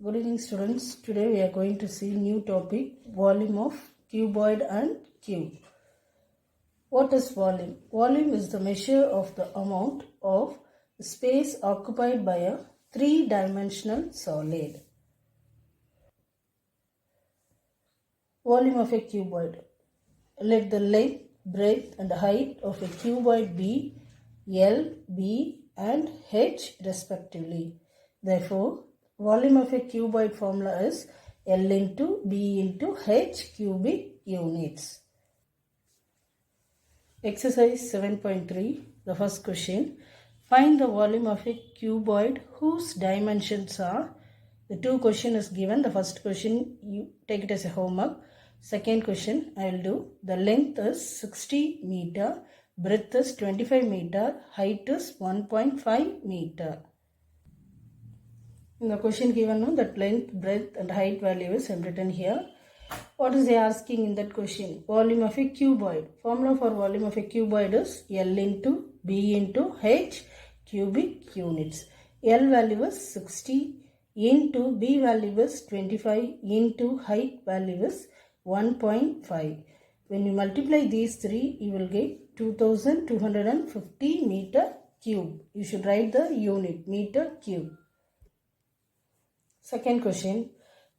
Good evening students. Today we are going to see new topic, volume of cuboid and cube. What is volume? Volume is the measure of the amount of space occupied by a three-dimensional solid. Volume of a cuboid. Let the length, breadth and height of a cuboid be L, B and H respectively. Therefore, volume of a cuboid formula is L into B into H cubic units. Exercise 7.3. The first question. Find the volume of a cuboid whose dimensions are. The two question is given. The first question you take it as a homework. Second question I will do. The length is 60 meter. Breadth is 25 meter. Height is 1.5 meter. In the question given now that length, breadth and height value is written here. What is they asking in that question? Volume of a cuboid. Formula for volume of a cuboid is L into B into H cubic units. L value is 60 into B value is 25 into height value is 1.5. When you multiply these three, you will get 2250 meter cube. You should write the unit meter cube. Second question.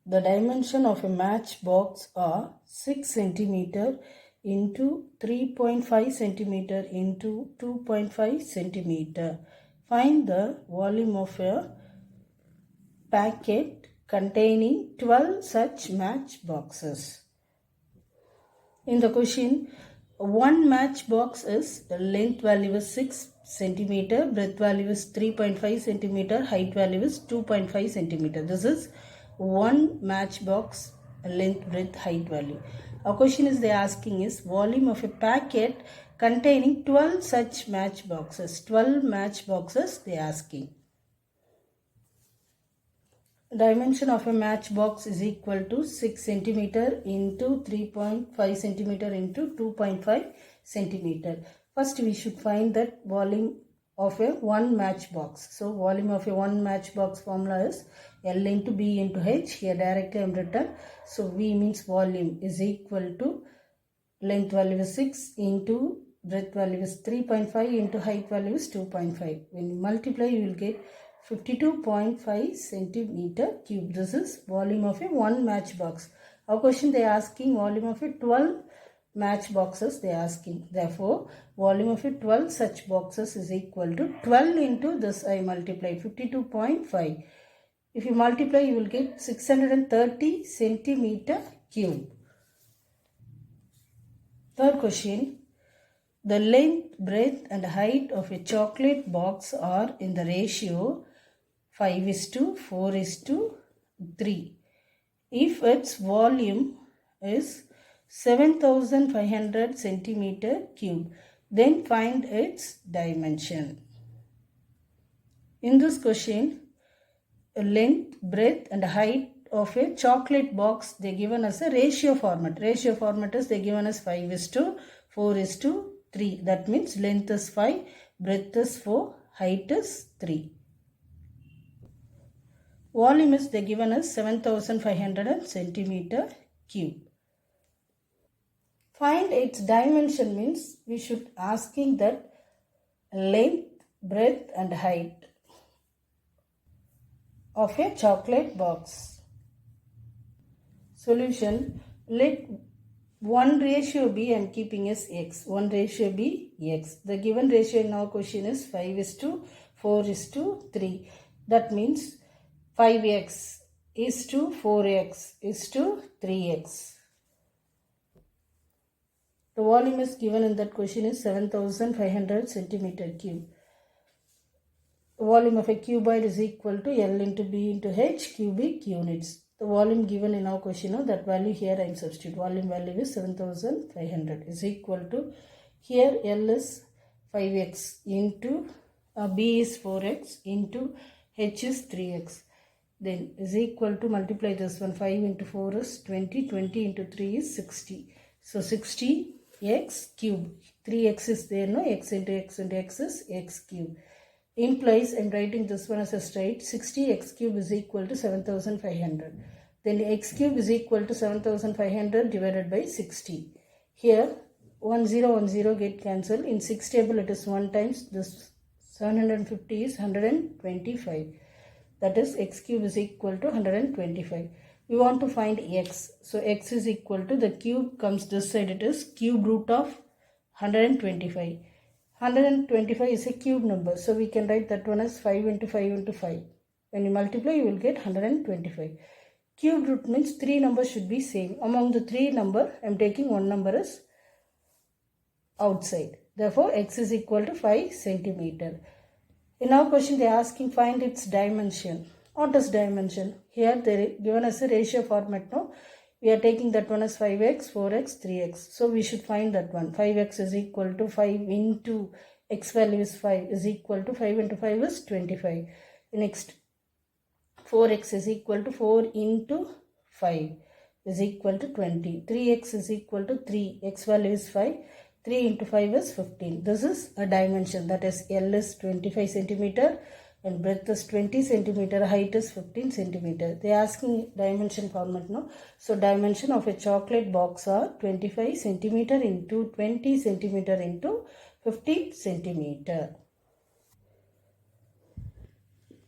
The dimension of a matchbox are 6 cm into 3.5 cm into 2.5 cm. Find the volume of a packet containing 12 such matchboxes. In the question, one matchbox is the length value is 6 cm, breadth value is 3.5 cm, height value is 2.5 cm. This is one matchbox length, breadth, height value. Our question is they asking is volume of a packet containing 12 such matchboxes. 12 matchboxes they asking. Dimension of a matchbox is equal to 6 cm into 3.5 cm into 2.5 cm. First we should find that volume of a one matchbox. So volume of a one matchbox formula is L into B into H. Here directly I am written. So V means volume is equal to length value is 6 into breadth value is 3.5 into height value is 2.5. When you multiply you will get 52.5 centimeter cube. This is volume of a one matchbox. Our question they are asking volume of a 12 matchboxes they are asking. Therefore, volume of a 12 such boxes is equal to 12 into this I multiply 52.5. If you multiply you will get 630 centimeter cube. Third question. The length, breadth and height of a chocolate box are in the ratio 5:4:3. If its volume is 7500 centimeter cube, then find its dimension. In this question, length, breadth and height of a chocolate box they given us a ratio format. Ratio format is they given us 5:4:3. That means length is 5, breadth is 4, height is 3. Volume is they given us 7500 centimeter cube. Find its dimension means we should asking that length, breadth and height of a chocolate box. Solution. Let 1 B I am keeping as x. 1 B x. The given ratio in our question is 5:4:3. That means 5x is to 4x is to 3x. The volume is given in that question is 7500 centimeter cube. The volume of a cuboid is equal to L into B into H cubic units. The volume given in our question, that value here I am substitute. Volume value is 7500 is equal to, here L is 5x into B is 4x into H is 3x. Then is equal to multiply this one. 5 into 4 is 20. 20 into 3 is 60. So 60x cube. 3x is there, no? X into x is x cube. implies I'm writing this one as a straight 60 x cube is equal to 7500. Then x cube is equal to 7500 divided by 60. Here 1010 get cancelled. In 6 table it is 1 times. This 750 is 125. That is x cube is equal to 125. We want to find x. So x is equal to the cube comes this side, it is cube root of 125. 125 is a cube number. So we can write that one as 5 into 5 into 5. When you multiply you will get 125. Cube root means 3 numbers should be same. Among the 3 number I am taking one number as outside. Therefore x is equal to 5 centimeter. In our question they are asking find its dimension. What is dimension? Here they are given us a ratio format. No, we are taking that one as 5x, 4x, 3x. So we should find that one. 5x is equal to 5 into x value is 5 is equal to 5 into 5 is 25. Next 4x is equal to 4 into 5 is equal to 20. 3x is equal to 3. X value is 5. 3 into 5 is 15. This is a dimension, that is L is 25 centimeter and breadth is 20 centimeter, height is 15 centimeter. They are asking dimension format, no? So dimension of a chocolate box are 25 centimeter into 20 centimeter into 15 centimeter.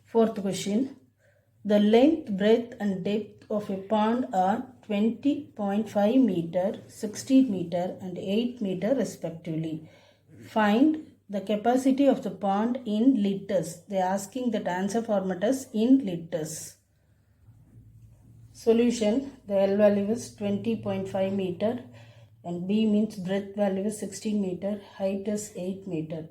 Fourth question. The length, breadth and depth of a pond are 20.5 meter, 16 meter and 8 meter respectively. Find the capacity of the pond in liters. They are asking that answer format as in liters. Solution. The L value is 20.5 meter and B means breadth value is 16 meter, height is 8 meter.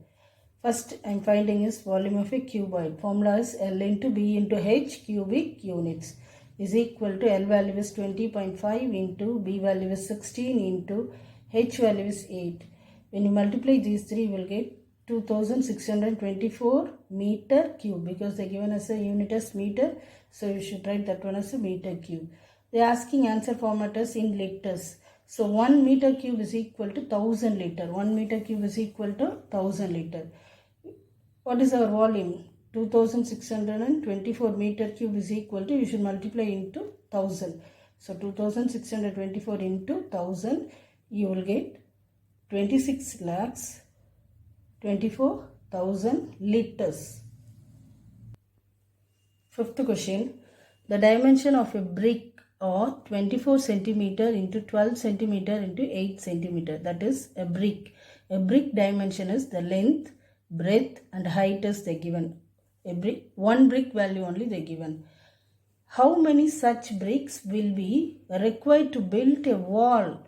First I am finding is volume of a cuboid. Formula is L into B into H cubic units is equal to L value is 20.5 into B value is 16 into H value is 8. When you multiply these three you will get 2624 meter cube, because they given us a unit as meter. So you should write that one as a meter cube. They are asking answer format as in liters. So 1 meter cube is equal to 1000 liter. 1 meter cube is equal to 1000 liter. What is our volume? 2624 meter cube is equal to, you should multiply into 1000. So 2624 into 1000, you will get 26 lakhs 24,000 liters. Fifth question. The dimension of a brick are 24 centimeter into 12 centimeter into 8 centimeter. That is a brick. A brick dimension is the length, breadth and height is they given. A brick, one brick value only they given. How many such bricks will be required to build a wall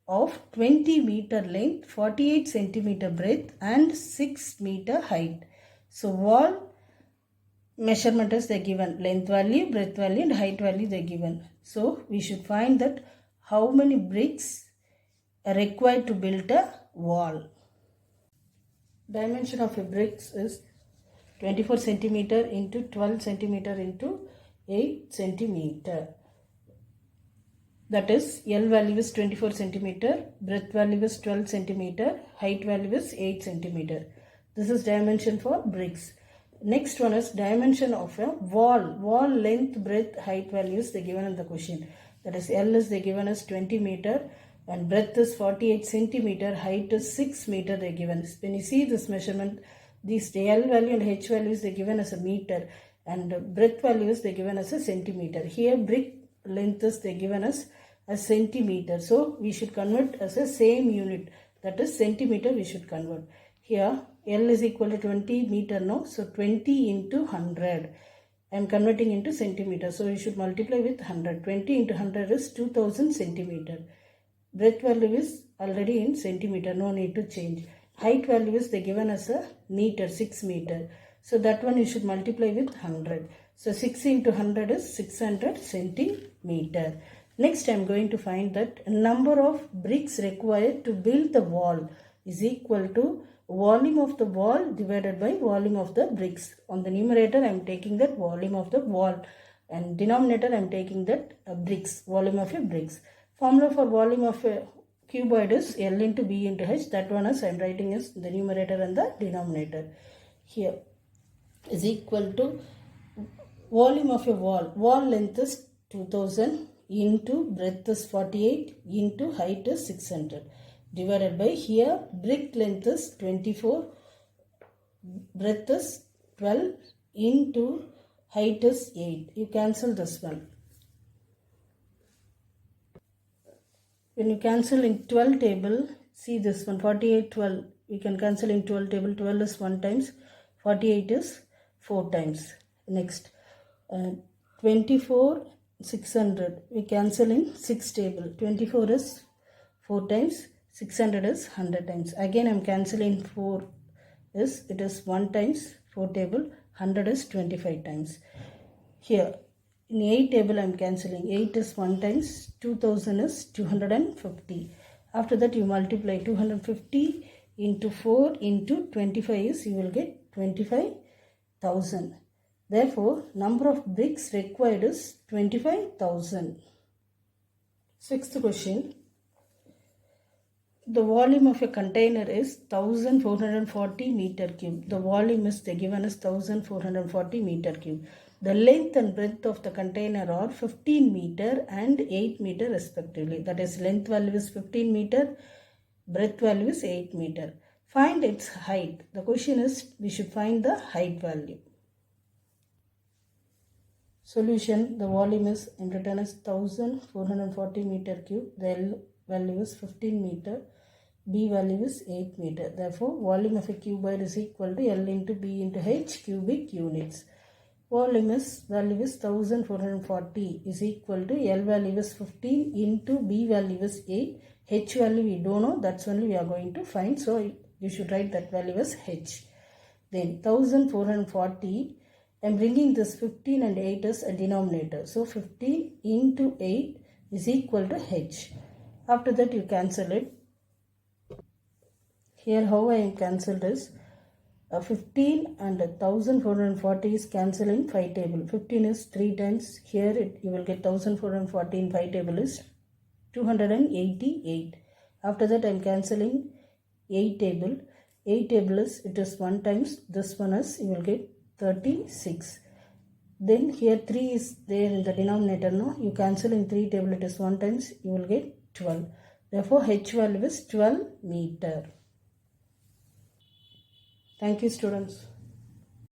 of 20 meter length, 48 centimeter breadth and 6 meter height? So wall measurement is they given, length value, breadth value and height value they given. So we should find that how many bricks are required to build a wall. Dimension of a bricks is 24 centimeter into 12 centimeter into 8 centimeter. That is L value is 24 centimeter, breadth value is 12 centimeter, height value is 8 centimeter. This is dimension for bricks. Next one is dimension of a wall. Wall length, breadth, height values they given in the question. That is L is they given as 20 meter and breadth is 48 centimeter, height is 6 meter they given. When you see this measurement, these L value and H values they given as a meter and breadth values they given as a centimeter. Here brick length is they given as a centimeter. So we should convert as a same unit, that is centimeter we should convert. Here L is equal to 20 meter now. So 20 into 100. I am converting into centimeter. So we should multiply with 100. 20 into 100 is 2000 centimeter. Breadth value is already in centimeter. No need to change. Height value is they given as a meter, 6 meter. So that one you should multiply with 100. So 6 into 100 is 600 centimeter. Next I am going to find that number of bricks required to build the wall is equal to volume of the wall divided by volume of the bricks. On the numerator I am taking that volume of the wall and denominator I am taking that bricks, volume of a bricks. Formula for volume of a cuboid is L into B into H. That one is I am writing as the numerator and the denominator. Here is equal to volume of a wall. Wall length is 2000 into breadth is 48 into height is 600 divided by here brick length is 24, breadth is 12 into height is 8. You cancel this one. When you cancel in 12 table, see this one 48, 12. We can cancel in 12 table. 12 is 1 times, 48 is 4 times. Next, 24, 600. We cancel in 6 table. 24 is 4 times, 600 is 100 times. Again, I am cancelling 4 it is 1 times, 4 table, 100 is 25 times. Here, in 8 table I am cancelling. 8 is 1 times, 2000 is 250. After that you multiply 250 into 4 into 25 is you will get 25,000. Therefore, number of bricks required is 25,000. Sixth question. The volume of a container is 1440 meter cube. The volume is given as 1440 meter cube. The length and breadth of the container are 15 meter and 8 meter respectively. That is, length value is 15 meter, breadth value is 8 meter. Find its height. The question is we should find the height value. Solution. The volume is written as 1440 meter cube. The L value is 15 meter. B value is 8 meter. Therefore, volume of a cuboid is equal to L into B into H cubic units. Volume value is 1440 is equal to L value is 15 into B value is 8. H value we don't know. That's only we are going to find. So, you should write that value as H. Then 1440. I am bringing this 15 and 8 as a denominator. So, 15 into 8 is equal to H. After that, you cancel it. Here how I am cancelled is 15 and 1440 is cancelling 5 table. 15 is 3 times. Here you will get 1440 in 5 table is 288. After that I am cancelling 8 table. 8 table is it is 1 times. This one is you will get 36. Then here 3 is there in the denominator. No, you cancel in 3 table it is 1 times. You will get 12. Therefore H value is 12 meter. Thank you, students.